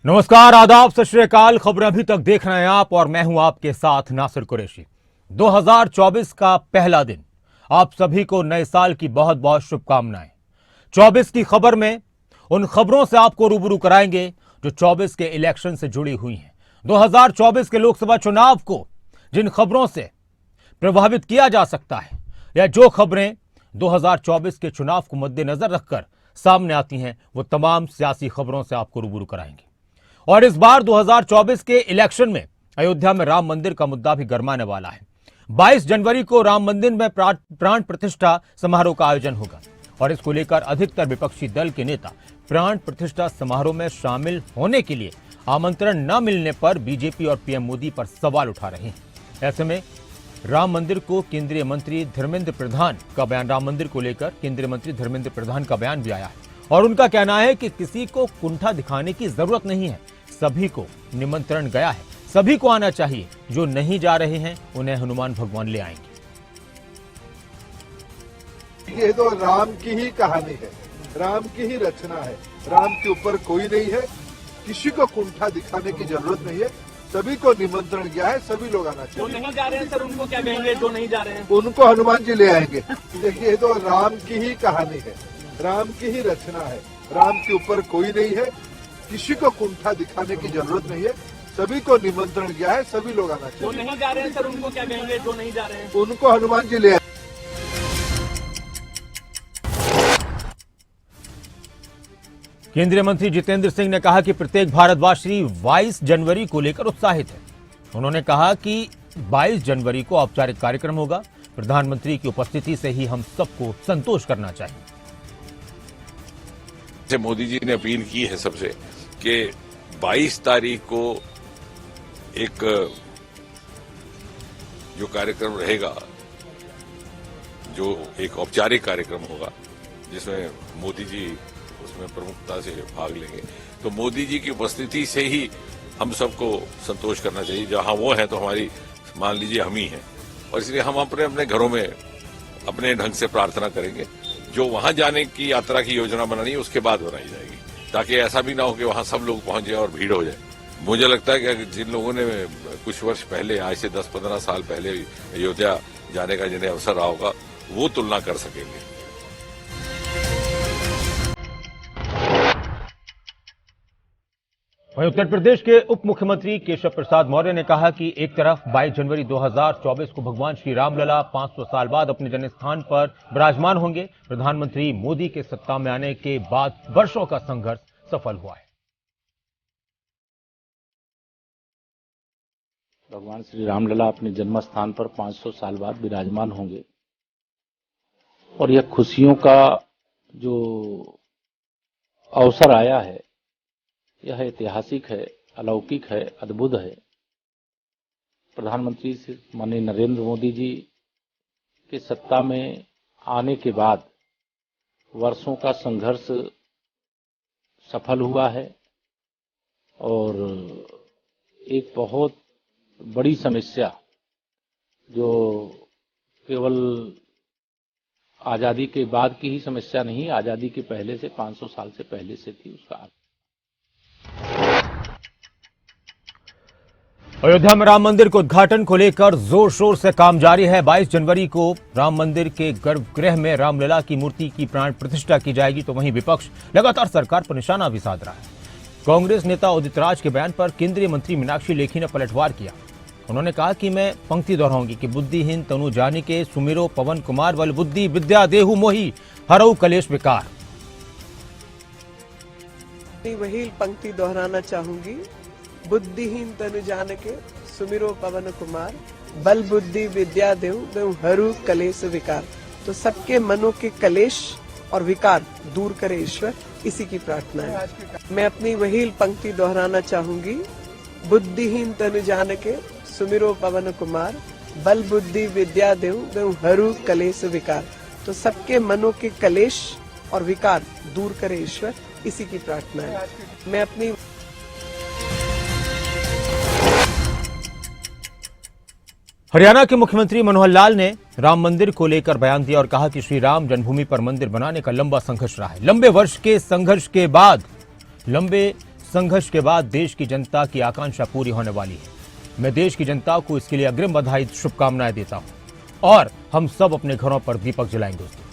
नमस्कार, आदाब, सत श्री अकाल। खबरें अभी तक देख रहे हैं आप और मैं हूं आपके साथ नासिर कुरैशी। 2024 का पहला दिन, आप सभी को नए साल की बहुत बहुत शुभकामनाएं। 24 की खबर में उन खबरों से आपको रूबरू कराएंगे जो 24 के इलेक्शन से जुड़ी हुई हैं। 2024 के लोकसभा चुनाव को जिन खबरों से प्रभावित किया जा सकता है या जो खबरें 2024 के चुनाव को मद्देनजर रखकर सामने आती हैं, वो तमाम सियासी खबरों से आपको रूबरू कराएंगे। और इस बार 2024 के इलेक्शन में अयोध्या में राम मंदिर का मुद्दा भी गरमाने वाला है। 22 जनवरी को राम मंदिर में प्राण प्रतिष्ठा समारोह का आयोजन होगा और इसको लेकर अधिकतर विपक्षी दल के नेता प्राण प्रतिष्ठा समारोह में शामिल होने के लिए आमंत्रण न मिलने पर बीजेपी और पीएम मोदी पर सवाल उठा रहे हैं। ऐसे में राम मंदिर को केंद्रीय मंत्री धर्मेंद्र प्रधान का बयान राम मंदिर को लेकर केंद्रीय मंत्री धर्मेंद्र प्रधान का बयान भी आया है और उनका कहना है कि किसी को कुंठा दिखाने की जरूरत नहीं है, सभी को निमंत्रण गया है, सभी को आना चाहिए। जो नहीं जा रहे हैं उन्हें हनुमान भगवान ले आएंगे। ये तो राम की ही कहानी है, राम की ही रचना है। राम के ऊपर कोई नहीं है, किसी को कुंठा दिखाने की जरूरत नहीं है, सभी को निमंत्रण गया है, सभी लोग आना चाहिए। जो नहीं जा रहे हैं सर, उनको क्या कहेंगे? जो नहीं जा रहे हैं उनको हनुमान जी ले आएंगे। देखिए, ये तो राम की ही कहानी है, राम की ही रचना है। राम के ऊपर कोई नहीं है, किसी को कुंठा दिखाने की जरूरत नहीं है, सभी को निमंत्रण गया है, सभी लोग आना चाहिए। जो नहीं जा रहे हैं सर, उनको क्या कहेंगे? जो नहीं जा रहे हैं उनको हनुमान जी ले आएंगे। केंद्रीय मंत्री जितेंद्र सिंह ने कहा कि प्रत्येक भारतवासी 22 जनवरी को लेकर उत्साहित है। उन्होंने कहा कि 22 जनवरी को औपचारिक कार्यक्रम होगा। प्रधानमंत्री की उपस्थिति से ही हम सबको संतोष करना चाहिए। मोदी जी ने अपील की है सबसे कि 22 तारीख को एक जो कार्यक्रम रहेगा, जो एक औपचारिक कार्यक्रम होगा जिसमें मोदी जी उसमें प्रमुखता से भाग लेंगे, तो मोदी जी की उपस्थिति से ही हम सबको संतोष करना चाहिए। जहां वो है तो हमारी, मान लीजिए, हम ही हैं, और इसलिए हम अपने अपने घरों में अपने ढंग से प्रार्थना करेंगे। जो वहां जाने की यात्रा की योजना बनानी है उसके बाद बनाई जाएगी, ताकि ऐसा भी ना हो कि वहां सब लोग पहुंच जाए और भीड़ हो जाए। मुझे लगता है कि जिन लोगों ने कुछ वर्ष पहले, आज से 10-15 साल पहले अयोध्या जाने का जिन्हें अवसर रहा होगा, वो तुलना कर सकेंगे। वहीं उत्तर प्रदेश के उप मुख्यमंत्री केशव प्रसाद मौर्य ने कहा कि एक तरफ 22 जनवरी 2024 को भगवान श्री रामलला 500 साल बाद अपने जन्म स्थान पर विराजमान होंगे। प्रधानमंत्री मोदी के सत्ता में आने के बाद वर्षों का संघर्ष सफल हुआ है। भगवान श्री रामलला अपने जन्म स्थान पर 500 साल बाद विराजमान होंगे और यह खुशियों का जो अवसर आया है, यह ऐतिहासिक है, अलौकिक है, अद्भुत है। प्रधानमंत्री माननीय नरेंद्र मोदी जी के सत्ता में आने के बाद वर्षों का संघर्ष सफल हुआ है और एक बहुत बड़ी समस्या जो केवल आजादी के बाद की ही समस्या नहीं, आजादी के पहले से, 500 साल से पहले से थी, उसका अयोध्या में राम मंदिर के उद्घाटन को लेकर जोर शोर से काम जारी है। 22 जनवरी को राम मंदिर के गर्भगृह में रामलला की मूर्ति की प्राण प्रतिष्ठा की जाएगी, तो वहीं विपक्ष लगातार सरकार पर निशाना भी साध रहा है। कांग्रेस नेता उदित राज के बयान पर केंद्रीय मंत्री मीनाक्षी लेखी ने पलटवार किया। उन्होंने कहा कि मैं पंक्ति दोहराऊंगी कि बुद्धिहीन तनु जानिके सुमिरो पवन कुमार बल बुद्धि विद्या देहु मोहि हरऊ कलेश विकार। वही पंक्ति दोहराना चाहूंगी, बुद्धिहीन तनु जानिके सुमिरो पवन कुमार बल बुद्धि विद्या देहु हरू कलेश विकार। तो सबके मनों के कलेश और विकार दूर करे ईश्वर, इसी की प्रार्थना है। मैं अपनी वही पंक्ति दोहराना चाहूंगी, बुद्धिहीन तनु जानिके सुमिरो पवन कुमार बल बुद्धि विद्या देहु हरू कलेश विकार। तो सबके मनों के कलेश और विकार दूर करे ईश्वर, इसी की प्रार्थना है। मैं अपनी हरियाणा के मुख्यमंत्री मनोहर लाल ने राम मंदिर को लेकर बयान दिया और कहा कि श्री राम जन्मभूमि पर मंदिर बनाने का लंबा संघर्ष रहा है। लंबे वर्ष के संघर्ष के बाद, लंबे संघर्ष के बाद देश की जनता की आकांक्षा पूरी होने वाली है। मैं देश की जनता को इसके लिए अग्रिम बधाई शुभकामनाएं देता हूं और हम सब अपने घरों पर दीपक जलाएंगे दोस्तों।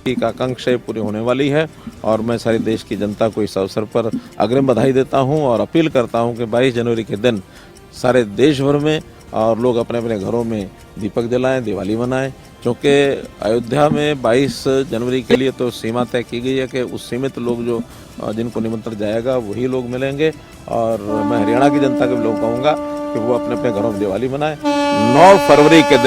की आकांक्षाएं पूरी होने वाली है और मैं सारी देश की जनता को इस अवसर पर अग्रिम बधाई देता हूं और अपील करता हूं कि 22 जनवरी के दिन सारे देश भर में और लोग अपने अपने घरों में दीपक जलाएं, दिवाली मनाएं, क्योंकि अयोध्या में 22 जनवरी के लिए तो सीमा तय की गई है कि उस सीमित लोग जो जिनको निमंत्रण जाएगा वही लोग मिलेंगे। और मैं हरियाणा की जनता को भी लोग कहूँगा कि वो अपने अपने घरों में दिवाली मनाएं। 9 फरवरी के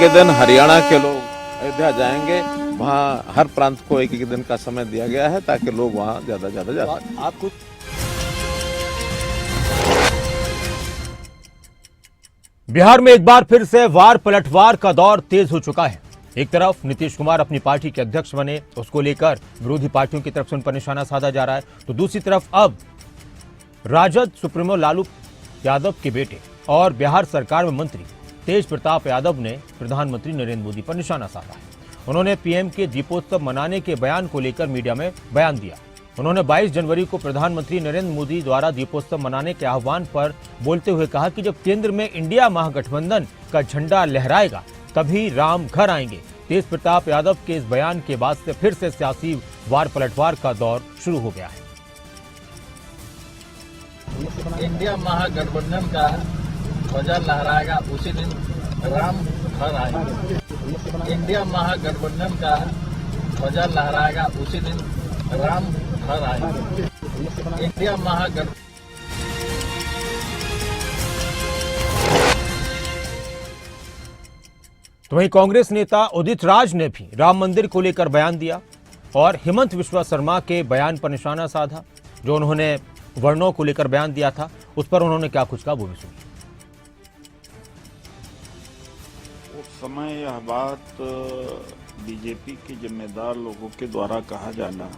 दिन हरियाणा के लोग अयोध्या जाएंगे। वहाँ हर प्रांत को एक एक दिन का समय दिया गया है ताकि लोग वहाँ ज्यादा जा सकें। आपको बिहार में एक बार फिर से वार पलटवार का दौर तेज हो चुका है। एक तरफ नीतीश कुमार अपनी पार्टी के अध्यक्ष बने, उसको लेकर विरोधी पार्टियों की तरफ से उन पर निशाना साधा जा रहा है, तो दूसरी तरफ अब राजद सुप्रीमो लालू यादव के बेटे और बिहार सरकार में मंत्री तेज प्रताप यादव ने प्रधानमंत्री नरेंद्र मोदी पर निशाना साधा है। उन्होंने पीएम के दीपोत्सव मनाने के बयान को लेकर मीडिया में बयान दिया। उन्होंने 22 जनवरी को प्रधानमंत्री नरेंद्र मोदी द्वारा दीपोत्सव मनाने के आह्वान पर बोलते हुए कहा कि जब केंद्र में इंडिया महागठबंधन का झंडा लहराएगा तभी राम घर आएंगे। तेज प्रताप यादव के इस बयान के बाद से फिर से सियासी वार पलटवार का दौर शुरू हो गया है। इंडिया महागठबंधन का ध्वजा लहराएगा उसी दिन राम घर आएंगे। इंडिया महागठबंधन का ध्वजा लहराएगा उसी दिन राम घर आएंगे। इंडिया महागठबंधन तो वहीं कांग्रेस नेता उदित राज ने भी राम मंदिर को लेकर बयान दिया और हेमंत बिस्वा शर्मा के बयान पर निशाना साधा। जो उन्होंने वर्णों को लेकर बयान दिया था उस पर उन्होंने क्या कुछ कहा वो भी सुनिए। उस समय यह बात बीजेपी के जिम्मेदार लोगों के द्वारा कहा जाना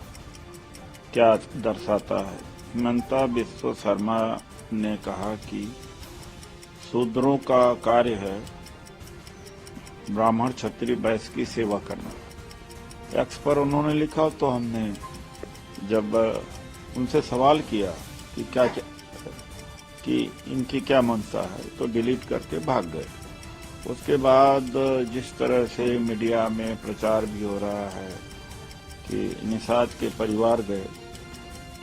क्या दर्शाता है। हेमंत बिस्वा शर्मा ने कहा कि शूद्रों का कार्य है ब्राह्मण क्षत्रिय वैश्य की सेवा करना। एक्स पर उन्होंने लिखा तो हमने जब उनसे सवाल किया कि कि इनकी क्या मंशा है तो डिलीट करके भाग गए। उसके बाद जिस तरह से मीडिया में प्रचार भी हो रहा है कि निषाद के परिवार गए,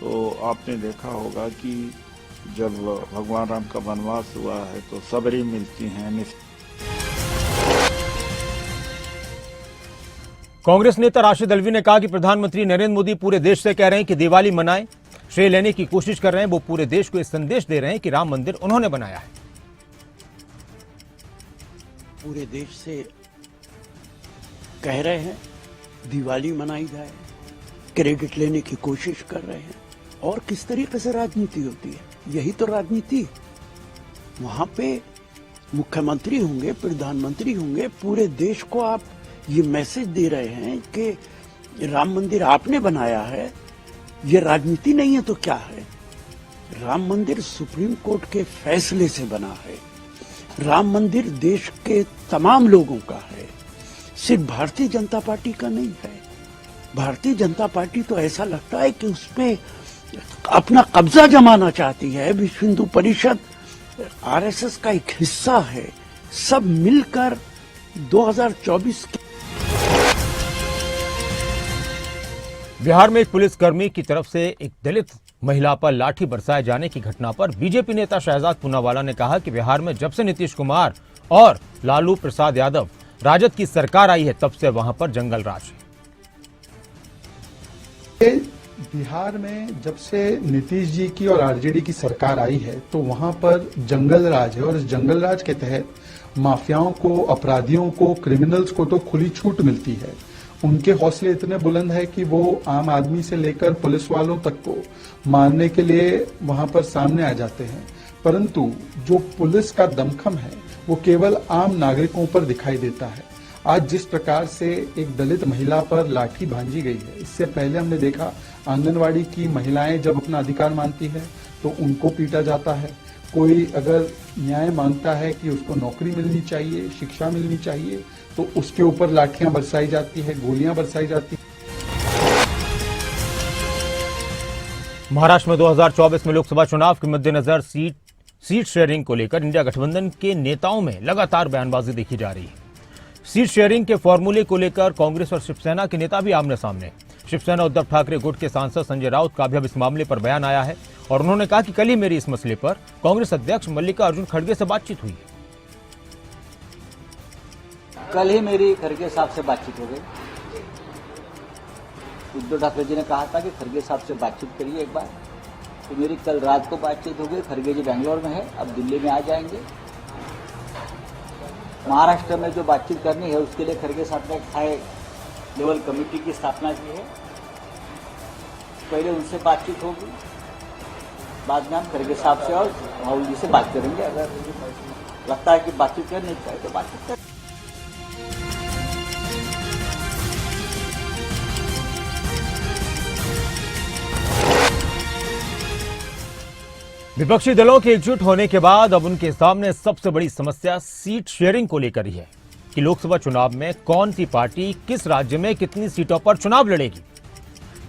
तो आपने देखा होगा कि जब भगवान राम का वनवास हुआ है तो सबरी मिलती हैं। कांग्रेस नेता राशिद अलवी ने कहा कि प्रधानमंत्री नरेंद्र मोदी पूरे देश से कह रहे हैं कि दिवाली मनाएं, श्रेय लेने की कोशिश कर रहे हैं। वो पूरे देश को ये संदेश दे रहे हैं कि राम मंदिर उन्होंने बनाया है। पूरे देश से कह रहे हैं दिवाली मनाई जाए, क्रेडिट लेने की कोशिश कर रहे हैं। और किस तरीके से राजनीति होती है, यही तो राजनीति। वहां पे मुख्यमंत्री होंगे, प्रधानमंत्री होंगे, पूरे देश को आप ये मैसेज दे रहे हैं कि राम मंदिर आपने बनाया है। ये राजनीति नहीं है तो क्या है। राम मंदिर सुप्रीम कोर्ट के फैसले से बना है। राम मंदिर देश के तमाम लोगों का है, सिर्फ भारतीय जनता पार्टी का नहीं है। भारतीय जनता पार्टी तो ऐसा लगता है कि उसमें अपना कब्जा जमाना चाहती है। विश्व हिंदू परिषद आरएसएस का एक हिस्सा है। सब मिलकर 2024 के बिहार में एक पुलिसकर्मी की तरफ से एक दलित महिला पर लाठी बरसाए जाने की घटना पर बीजेपी नेता शहजाद पूनावाला ने कहा कि बिहार में जब से नीतीश कुमार और लालू प्रसाद यादव राजद की सरकार आई है तब से वहां पर जंगल राज है। बिहार में जब से नीतीश जी की और आरजेडी की सरकार आई है तो वहां पर जंगल राज है और इस जंगल राज के तहत माफियाओं को, अपराधियों को, क्रिमिनल्स को तो खुली छूट मिलती है। उनके हौसले इतने बुलंद है कि वो आम आदमी से लेकर पुलिस वालों तक को मारने के लिए वहां पर सामने आ जाते हैं। परंतु जो पुलिस का दमखम है वो केवल आम नागरिकों पर दिखाई देता है। आज जिस प्रकार से एक दलित महिला पर लाठी भांजी गई है, इससे पहले हमने देखा आंगनवाड़ी की महिलाएं जब अपना अधिकार मानती है तो उनको पीटा जाता है। कोई अगर न्याय मांगता है कि उसको नौकरी मिलनी चाहिए, शिक्षा मिलनी चाहिए, तो उसके ऊपर लाठियां बरसाई जाती है, गोलियां बरसाई जाती है। महाराष्ट्र में 2024 में लोकसभा चुनाव के मद्देनजर सीट शेयरिंग को लेकर इंडिया गठबंधन के नेताओं में लगातार बयानबाजी देखी जा रही है। सीट शेयरिंग के फॉर्मूले को लेकर कांग्रेस और शिवसेना के नेता भी आमने सामने। शिवसेना उद्धव ठाकरे गुट के सांसद संजय राउत का भी अब इस मामले पर बयान आया है और उन्होंने कहा कि कल ही मेरी इस मसले पर कांग्रेस अध्यक्ष मल्लिकार्जुन खड़गे से बातचीत हुई है। कल ही मेरी खड़गे साहब से बातचीत हो गई। उद्धव ठाकरे जी ने कहा था कि खड़गे साहब से बातचीत करिए एक बार, तो मेरी कल रात को बातचीत हो गई। खड़गे जी बेंगलोर में है, अब दिल्ली में आ जाएंगे। महाराष्ट्र में जो बातचीत करनी है उसके लिए खड़गे साहब ने एक हाई लेवल कमेटी की स्थापना की है। पहले उनसे बातचीत होगी, बाद में हम खड़गे साहब से और राहुल जी से बात करेंगे। अगर लगता है कि बातचीत करनी चाहिए तो बातचीत करें। विपक्षी दलों के एकजुट होने के बाद अब उनके सामने सबसे बड़ी समस्या सीट शेयरिंग को लेकर ही है कि लोकसभा चुनाव में कौन सी पार्टी किस राज्य में कितनी सीटों पर चुनाव लड़ेगी।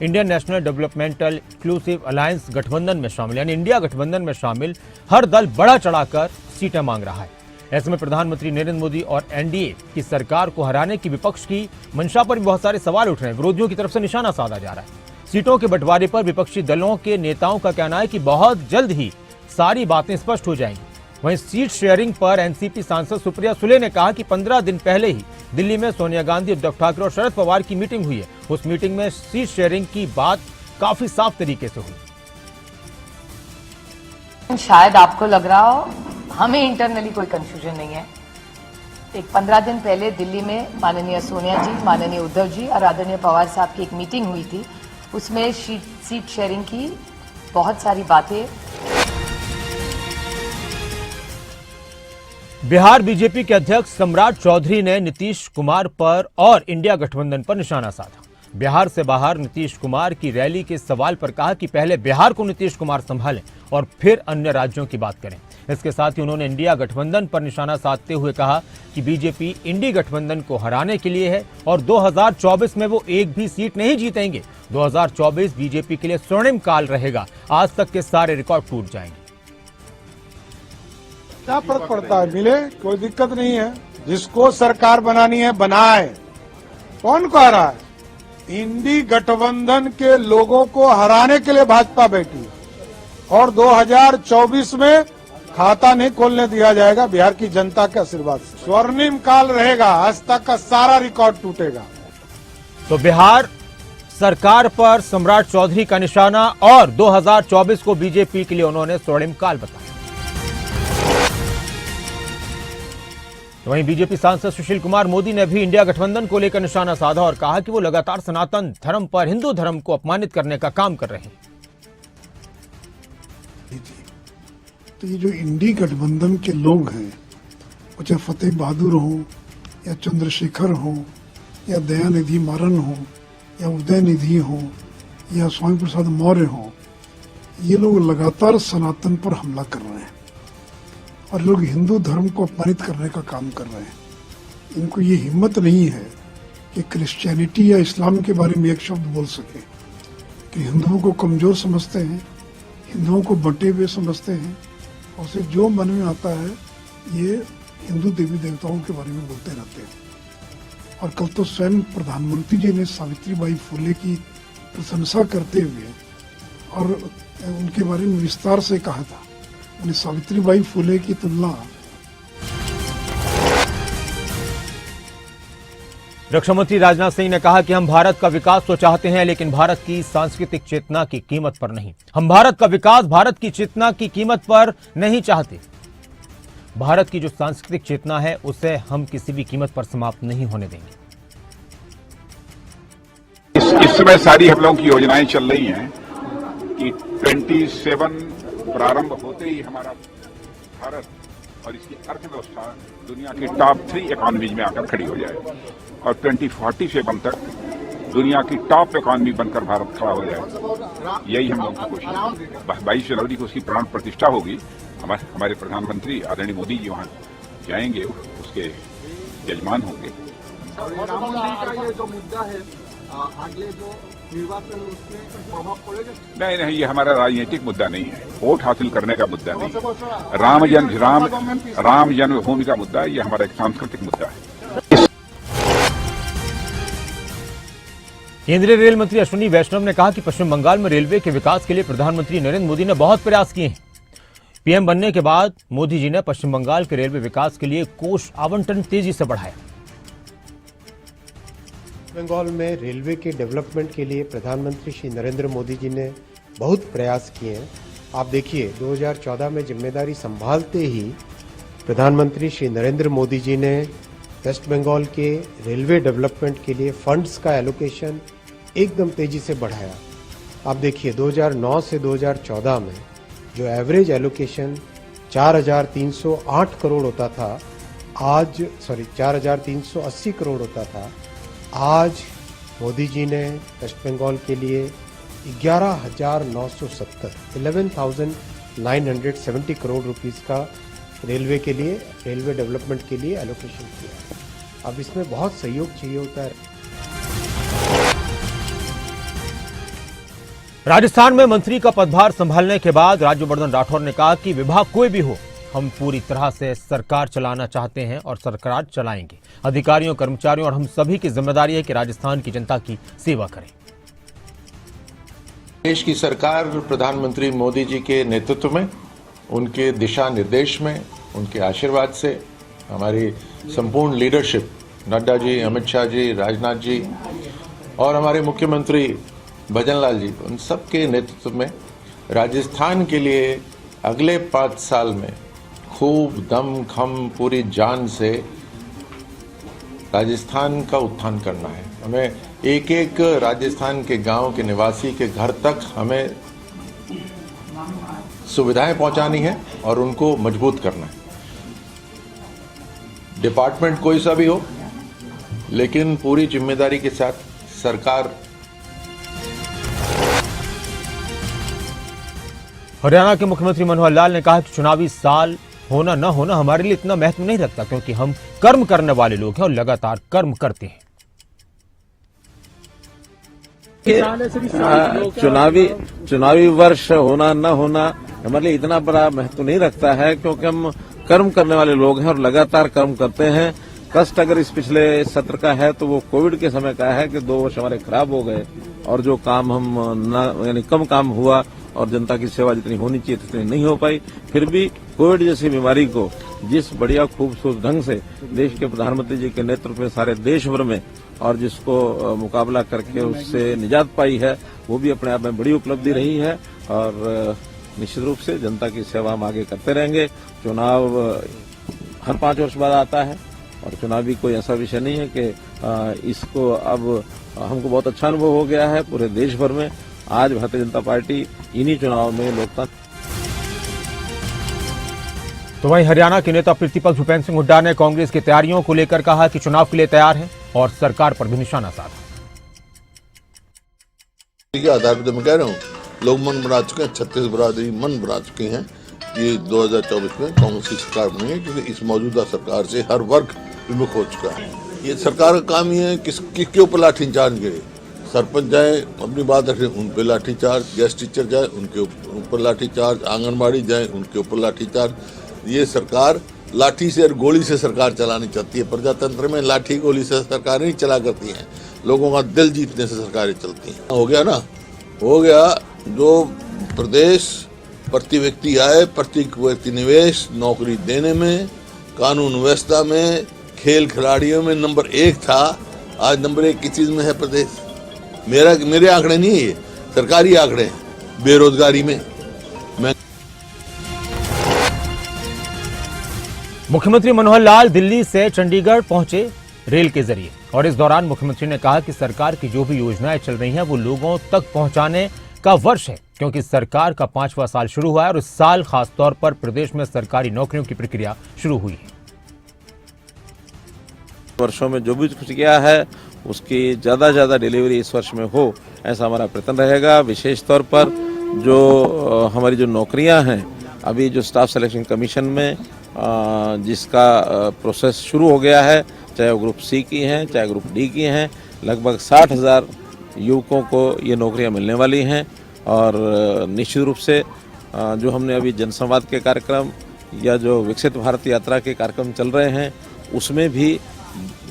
Indian national developmental inclusive alliance गठबंधन में शामिल यानी इंडिया गठबंधन में शामिल हर दल बढ़ा चढ़ाकर सीटें मांग रहा है। ऐसे में प्रधानमंत्री नरेंद्र मोदी और एनडीए की सरकार को हराने की विपक्ष की मंशा पर भी बहुत सारे सवाल उठ रहे हैं। विरोधियों की तरफ से निशाना साधा जा रहा है। सीटों के बंटवारे पर विपक्षी दलों के नेताओं का कहना है कि बहुत जल्द ही सारी बातें स्पष्ट हो जाएंगी। वहीं सीट शेयरिंग पर एनसीपी सांसद सुप्रिया सुले ने कहा कि 15 दिन पहले ही दिल्ली में सोनिया गांधी, उद्धव ठाकरे और शरद पवार की मीटिंग हुई है। उस मीटिंग में सीट शेयरिंग की बात काफी साफ तरीके से हुई। शायद आपको लग रहा हो, हमें इंटरनली कोई कंफ्यूजन नहीं है। एक 15 दिन पहले दिल्ली में माननीय सोनिया जी, माननीय उद्धव जी और आदरणीय पवार साहब की एक मीटिंग हुई थी। उसमें सीट शेयरिंग की बहुत सारी बातें। बिहार बीजेपी के अध्यक्ष सम्राट चौधरी ने नीतीश कुमार पर और इंडिया गठबंधन पर निशाना साधा। बिहार से बाहर नीतीश कुमार की रैली के सवाल पर कहा कि पहले बिहार को नीतीश कुमार संभालें और फिर अन्य राज्यों की बात करें। इसके साथ ही उन्होंने इंडिया गठबंधन पर निशाना साधते हुए कहा कि बीजेपी इंडी गठबंधन को हराने के लिए है और 2024 में वो एक भी सीट नहीं जीतेंगे। 2024 बीजेपी के लिए स्वर्णिम काल रहेगा। आज तक के सारे रिकॉर्ड टूट जाएंगे। क्या फर्क पड़ता है, मिले, कोई दिक्कत नहीं है। जिसको सरकार बनानी है बनाए। कौन कह रहा है? इंडी गठबंधन के लोगों को हराने के लिए भाजपा बैठी है और 2024 में खाता नहीं खोलने दिया जाएगा बिहार की जनता के आशीर्वाद से। स्वर्णिम काल रहेगा, आज तक का सारा रिकॉर्ड टूटेगा। तो बिहार सरकार पर सम्राट चौधरी का निशाना और 2024 को बीजेपी के लिए उन्होंने स्वर्णिम काल बताया। तो वहीं बीजेपी सांसद सुशील कुमार मोदी ने भी इंडिया गठबंधन को लेकर निशाना साधा और कहा कि वो लगातार सनातन धर्म पर हिंदू धर्म को अपमानित करने का काम कर रहे हैं। तो ये जो इंडी गठबंधन के लोग हैं, वो चाहे फतेह बहादुर हो या चंद्रशेखर हो या दयानिधि मारन हो या उदयनिधि हो या स्वामी प्रसाद मौर्य हो, ये लोग लगातार सनातन पर हमला कर रहे हैं और लोग हिंदू धर्म को अपमानित करने का काम कर रहे हैं। इनको ये हिम्मत नहीं है कि क्रिश्चियनिटी या इस्लाम के बारे में एक शब्द बोल सके, कि हिंदुओं को कमजोर समझते हैं, हिंदुओं को बंटे हुए समझते हैं और सिर्फ जो मन में आता है ये हिंदू देवी देवताओं के बारे में बोलते रहते हैं। और कल तो स्वयं प्रधानमंत्री जी ने सावित्रीबाई फुले की प्रशंसा करते हुए और उनके बारे में विस्तार से कहा था। सावित्रीबाई फुले की तुलना। रक्षा मंत्री राजनाथ सिंह ने कहा कि हम भारत का विकास तो चाहते हैं, लेकिन भारत की सांस्कृतिक चेतना की कीमत पर नहीं। हम भारत का विकास भारत की चेतना की कीमत पर नहीं चाहते। भारत की जो सांस्कृतिक चेतना है उसे हम किसी भी कीमत पर समाप्त नहीं होने देंगे। इस समय सारी हम लोगों की योजनाएं चल रही हैं कि 27 प्रारंभ होते ही हमारा भारत और इसकी अर्थव्यवस्था दुनिया की टॉप 3 इकोनॉमीज में आकर खड़ी हो जाए और 2047 तक दुनिया की टॉप इकोनॉमी बनकर भारत खड़ा हो जाए। यही हम लोगों की कोशिश है। 22 जनवरी को उसकी प्राण प्रतिष्ठा होगी। हमारे प्रधानमंत्री आदरणीय मोदी जी वहां जाएंगे, उसके यजमान होंगे। राम मंदिर का ये जो मुद्दा है, अगले जो निर्वाचन उसमें प्रभाव पड़ेगा? नहीं, ये हमारा राजनीतिक मुद्दा नहीं है, वोट हासिल करने का मुद्दा नहीं है। राम जन्मभूमि का मुद्दा है, ये हमारा एक सांस्कृतिक मुद्दा है। केंद्रीय रेल मंत्री अश्विनी वैष्णव ने कहा कि पश्चिम बंगाल में रेलवे के विकास के लिए प्रधानमंत्री नरेंद्र मोदी ने बहुत प्रयास किए हैं। पीएम बनने के बाद मोदी जी ने पश्चिम बंगाल के रेलवे विकास के लिए कोष आवंटन तेजी से बढ़ाया। बंगाल में रेलवे के डेवलपमेंट के लिए प्रधानमंत्री श्री नरेंद्र मोदी जी ने बहुत प्रयास किए हैं। आप देखिए 2014 में जिम्मेदारी संभालते ही प्रधानमंत्री श्री नरेंद्र मोदी जी ने वेस्ट बंगाल के रेलवे डेवलपमेंट के लिए फंड्स का एलोकेशन एकदम तेजी से बढ़ाया। आप देखिए 2009 से 2014 में जो एवरेज एलोकेशन 4,308 करोड़ होता था, 4,380 करोड़ होता था, आज मोदी जी ने वेस्ट बंगाल के लिए 11,970 करोड़ रुपीस का रेलवे के लिए, रेलवे डेवलपमेंट के लिए एलोकेशन किया। अब इसमें बहुत सहयोग चाहिए होता है। राजस्थान में मंत्री का पदभार संभालने के बाद राज्यवर्धन राठौर ने कहा कि विभाग कोई भी हो, हम पूरी तरह से सरकार चलाना चाहते हैं और सरकार चलाएंगे। अधिकारियों, कर्मचारियों और हम सभी की जिम्मेदारी है कि राजस्थान की जनता की सेवा करें। देश की सरकार प्रधानमंत्री मोदी जी के नेतृत्व में, उनके दिशा निर्देश में, उनके आशीर्वाद से हमारी संपूर्ण लीडरशिप, नड्डा जी, अमित शाह जी, राजनाथ जी और हमारे मुख्यमंत्री भजनलाल जी, उन सब के नेतृत्व में राजस्थान के लिए अगले 5 साल में खूब दम खम पूरी जान से राजस्थान का उत्थान करना है। हमें एक एक राजस्थान के गांव के निवासी के घर तक हमें सुविधाएं पहुंचानी है और उनको मजबूत करना है। डिपार्टमेंट कोई सा भी हो, लेकिन पूरी जिम्मेदारी के साथ सरकार। हरियाणा के मुख्यमंत्री मनोहर लाल ने कहा कि चुनावी साल होना न होना हमारे लिए इतना महत्व नहीं रखता, क्योंकि हम कर्म करने वाले लोग हैं और लगातार कर्म करते हैं। चुनावी वर्ष होना न होना हमारे लिए इतना बड़ा महत्व नहीं रखता है, क्योंकि हम कर्म करने वाले लोग हैं और लगातार कर्म करते हैं। कष्ट अगर इस पिछले सत्र का है तो वो कोविड के समय का है कि 2 वर्ष हमारे खराब हो गए और जो काम हम यानी कम काम हुआ और जनता की सेवा जितनी होनी चाहिए उतनी नहीं हो पाई। फिर भी कोविड जैसी बीमारी को जिस बढ़िया खूबसूरत ढंग से देश के प्रधानमंत्री जी के नेतृत्व में सारे देश भर में और जिसको मुकाबला करके उससे निजात पाई है, वो भी अपने आप में बड़ी उपलब्धि रही है। और निश्चित रूप से जनता की सेवा हम आगे करते रहेंगे। चुनाव हर 5 वर्ष बाद आता है और चुनाव भी कोई ऐसा विषय नहीं है कि इसको अब हमको बहुत अच्छा अनुभव हो गया है पूरे देश भर में। आज भारतीय जनता पार्टी इन्हीं चुनाव में लोकतंत्र। तो वहीं हरियाणा के नेता प्रतिपक्ष भूपेंद्र सिंह हुड्डा ने कांग्रेस की तैयारियों को लेकर कहा कि चुनाव के लिए तैयार है और सरकार पर भी निशाना साधा। के आधार पर मैं कह रहा हूँ, लोग मन बना चुके हैं, छत्तीस बरादरी मन बना चुके हैं कि 2024 में कांग्रेस की सरकार बनेगी, क्योंकि इस मौजूदा सरकार से हर वर्ग विमुख हो चुका है। ये सरकार का काम ही है किसके ऊपर लाठीचार्ज करे। सरपंच जाए अपनी बात रखें, उन पे लाठीचार्ज, गेस्ट टीचर जाए उनके ऊपर लाठीचार्ज, आंगनबाड़ी जाए उनके ऊपर लाठीचार्ज। ये सरकार लाठी से और गोली से सरकार चलानी चाहती है। प्रजातंत्र में लाठी गोली से सरकार नहीं चला करती है, लोगों का दिल जीतने से सरकारें चलती हैं। हो गया ना, हो गया। जो प्रदेश प्रति व्यक्ति आय, प्रति व्यक्ति निवेश, नौकरी देने में, कानून व्यवस्था में, खेल खिलाड़ियों में नंबर 1 था, आज नंबर 1 की चीज में है प्रदेश। मेरे आंकड़े नहीं है, ये सरकारी आंकड़े हैं। बेरोजगारी में मुख्यमंत्री मनोहर लाल दिल्ली से चंडीगढ़ पहुंचे रेल के जरिए, और इस दौरान मुख्यमंत्री ने कहा कि सरकार की जो भी योजनाएं चल रही हैं वो लोगों तक पहुंचाने का वर्ष है, क्योंकि सरकार का 5वां साल शुरू हुआ है और इस साल खासतौर पर प्रदेश में सरकारी नौकरियों की प्रक्रिया शुरू हुई है। वर्षों में जो भी कुछ किया है उसकी ज्यादा डिलीवरी इस वर्ष में हो, ऐसा हमारा प्रयत्न रहेगा। विशेष तौर पर जो हमारी जो नौकरियां हैं, अभी जो स्टाफ सिलेक्शन कमीशन में जिसका प्रोसेस शुरू हो गया है, चाहे वो ग्रुप सी की हैं चाहे ग्रुप डी की हैं, लगभग 60,000 युवकों को ये नौकरियां मिलने वाली हैं। और निश्चित रूप से जो हमने अभी जनसंवाद के कार्यक्रम या जो विकसित भारत यात्रा के कार्यक्रम चल रहे हैं, उसमें भी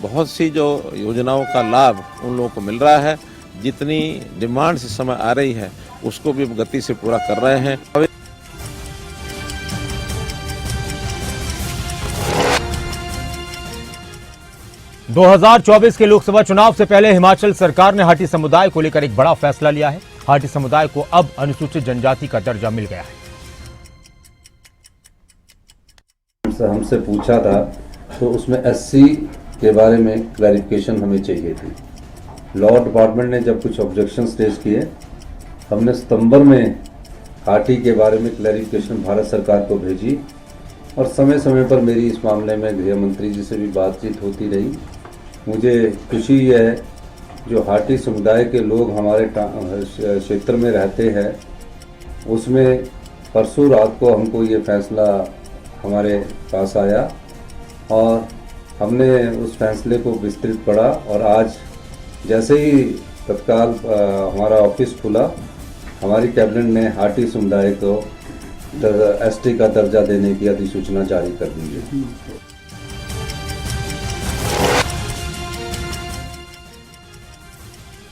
बहुत सी जो योजनाओं का लाभ उन लोगों को मिल रहा है। जितनी डिमांड इस समय आ रही है उसको भी गति से पूरा कर रहे हैं। 2024 के लोकसभा चुनाव से पहले हिमाचल सरकार ने हाटी समुदाय को लेकर एक बड़ा फैसला लिया है। हाटी समुदाय को अब अनुसूचित जनजाति का दर्जा मिल गया है। हमसे पूछा था तो उसमें एससी के बारे में क्लैरिफिकेशन हमें चाहिए थी। लॉ डिपार्टमेंट ने जब कुछ ऑब्जेक्शंस रेज किए, हमने सितंबर में हाटी के बारे में क्लैरिफिकेशन भारत सरकार को भेजी और समय समय पर मेरी इस मामले में गृह मंत्री जी से भी बातचीत होती रही। मुझे खुशी है जो हाटी समुदाय के लोग हमारे क्षेत्र में रहते हैं, उसमें परसों रात को हमको ये फैसला हमारे पास आया और हमने उस फैसले को विस्तृत पढ़ा और आज जैसे ही तत्काल हमारा ऑफिस खुला, हमारी कैबिनेट ने हाटी समुदाय को एसटी का दर्जा देने की अधिसूचना जारी कर दी है।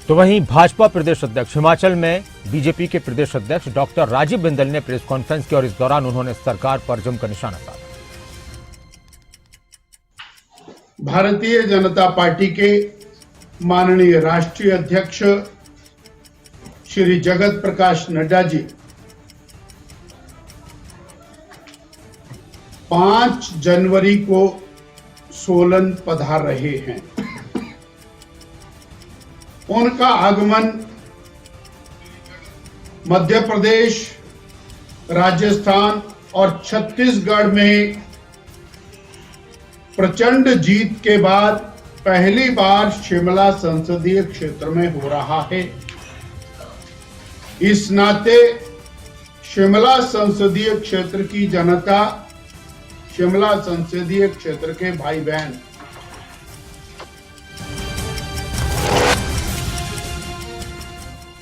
तो वहीं भाजपा प्रदेश अध्यक्ष हिमाचल में बीजेपी के प्रदेश अध्यक्ष डॉक्टर राजीव बिंदल ने प्रेस कॉन्फ्रेंस की और इस दौरान उन्होंने सरकार पर जमकर निशाना साधा। भारतीय जनता पार्टी के माननीय राष्ट्रीय अध्यक्ष श्री जगत प्रकाश नड्डा जी 5 जनवरी को सोलन पधार रहे हैं। उनका आगमन मध्य प्रदेश, राजस्थान और छत्तीसगढ़ में प्रचंड जीत के बाद पहली बार शिमला संसदीय क्षेत्र में हो रहा है। इस नाते शिमला संसदीय क्षेत्र की जनता, शिमला संसदीय क्षेत्र के भाई बहन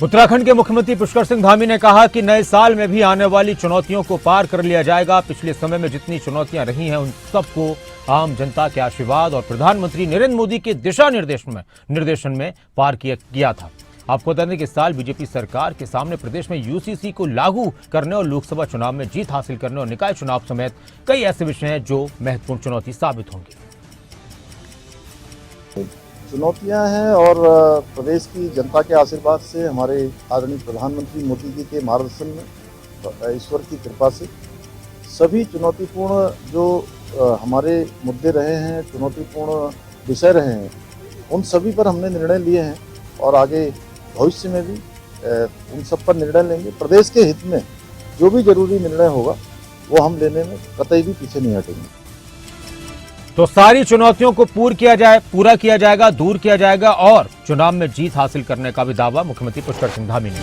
उत्तराखंड के मुख्यमंत्री पुष्कर सिंह धामी ने कहा कि नए साल में भी आने वाली चुनौतियों को पार कर लिया जाएगा। पिछले समय में जितनी चुनौतियां रही हैं उन सबको आम जनता के आशीर्वाद और प्रधानमंत्री नरेंद्र मोदी के दिशा निर्देशन में पार किया था। आपको बता दें कि इस साल बीजेपी सरकार के सामने प्रदेश में यूसीसी को लागू करने और लोकसभा चुनाव में जीत हासिल करने और निकाय चुनाव समेत कई ऐसे विषय हैं जो महत्वपूर्ण चुनौती साबित होंगी। चुनौतियां हैं और प्रदेश की जनता के आशीर्वाद से, हमारे आदरणीय प्रधानमंत्री मोदी जी के मार्गदर्शन में, ईश्वर की कृपा से सभी चुनौतीपूर्ण जो हमारे मुद्दे रहे हैं, चुनौतीपूर्ण विषय रहे हैं, उन सभी पर हमने निर्णय लिए हैं और आगे भविष्य में भी उन सब पर निर्णय लेंगे। प्रदेश के हित में जो भी जरूरी निर्णय होगा वो हम लेने में कतई भी पीछे नहीं हटेंगे। तो सारी चुनौतियों को पूरा किया जाएगा, दूर किया जाएगा और चुनाव में जीत हासिल करने का भी दावा मुख्यमंत्री पुष्कर सिंह धामी ने।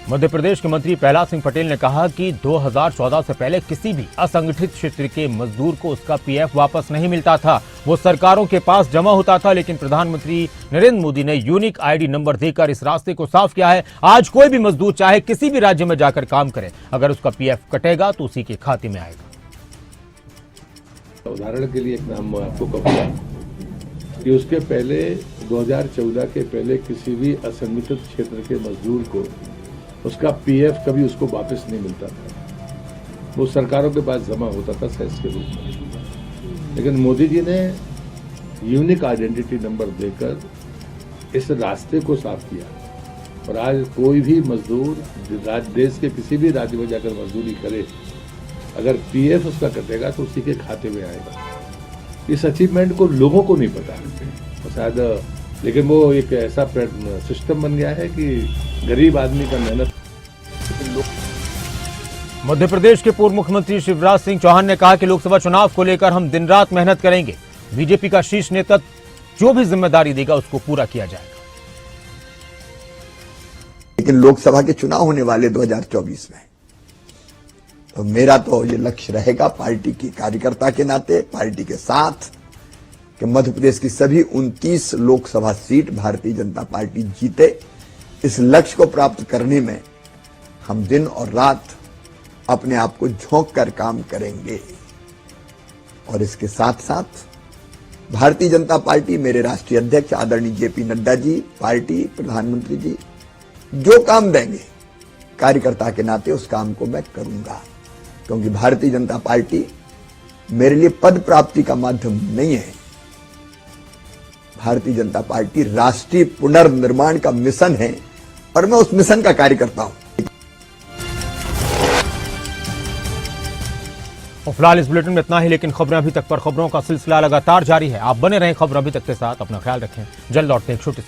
मध्य प्रदेश के मंत्री प्रहलाद सिंह पटेल ने कहा कि 2014 से पहले किसी भी असंगठित क्षेत्र के मजदूर को उसका पीएफ वापस नहीं मिलता था, वो सरकारों के पास जमा होता था, लेकिन प्रधानमंत्री नरेंद्र मोदी ने यूनिक आईडी नंबर देकर इस रास्ते को साफ किया है। आज कोई भी मजदूर चाहे किसी भी राज्य में जाकर काम करे, अगर उसका पीएफ कटेगा तो उसी के खाते में आएगा। उदाहरण के लिए एक नाम आपको कहूँगा कि उसके पहले 2014 के पहले किसी भी असंगठित क्षेत्र के मजदूर को उसका पीएफ कभी उसको वापस नहीं मिलता था, वो सरकारों के पास जमा होता था सेस के रूप में। लेकिन मोदी जी ने यूनिक आइडेंटिटी नंबर देकर इस रास्ते को साफ किया और आज कोई भी मजदूर देश के किसी भी राज्य में जाकर मजदूरी करे, अगर पीएफ उसका कटेगा तो उसी के खाते में आएगा। इस अचीवमेंट को लोगों को नहीं पता है शायद, लेकिन वो एक ऐसा सिस्टम बन गया है कि गरीब आदमी का मेहनत। मध्य प्रदेश के पूर्व मुख्यमंत्री शिवराज सिंह चौहान ने कहा कि लोकसभा चुनाव को लेकर हम दिन रात मेहनत करेंगे। बीजेपी का शीर्ष नेतृत्व जो भी जिम्मेदारी देगा उसको पूरा किया जाएगा। लेकिन लोकसभा के चुनाव होने वाले 2024 में, तो मेरा तो ये लक्ष्य रहेगा पार्टी की कार्यकर्ता के नाते, पार्टी के साथ कि मध्य प्रदेश की सभी 29 लोकसभा सीट भारतीय जनता पार्टी जीते। इस लक्ष्य को प्राप्त करने में हम दिन और रात अपने आप को झोंक कर काम करेंगे। और इसके साथ साथ भारतीय जनता पार्टी, मेरे राष्ट्रीय अध्यक्ष आदरणीय जेपी नड्डा जी, पार्टी, प्रधानमंत्री जी जो काम देंगे कार्यकर्ता के नाते उस काम को मैं करूंगा, क्योंकि भारतीय जनता पार्टी मेरे लिए पद प्राप्ति का माध्यम नहीं है। भारतीय जनता पार्टी राष्ट्रीय पुनर्निर्माण का मिशन है और मैं उस मिशन का कार्यकर्ता हूं। फिलहाल इस बुलेटिन में इतना ही, लेकिन खबरें अभी तक पर खबरों का सिलसिला लगातार जारी है। आप बने रहें खबर अभी तक के साथ। अपना ख्याल रखें। जल्द लौटते हैं एक छोटे से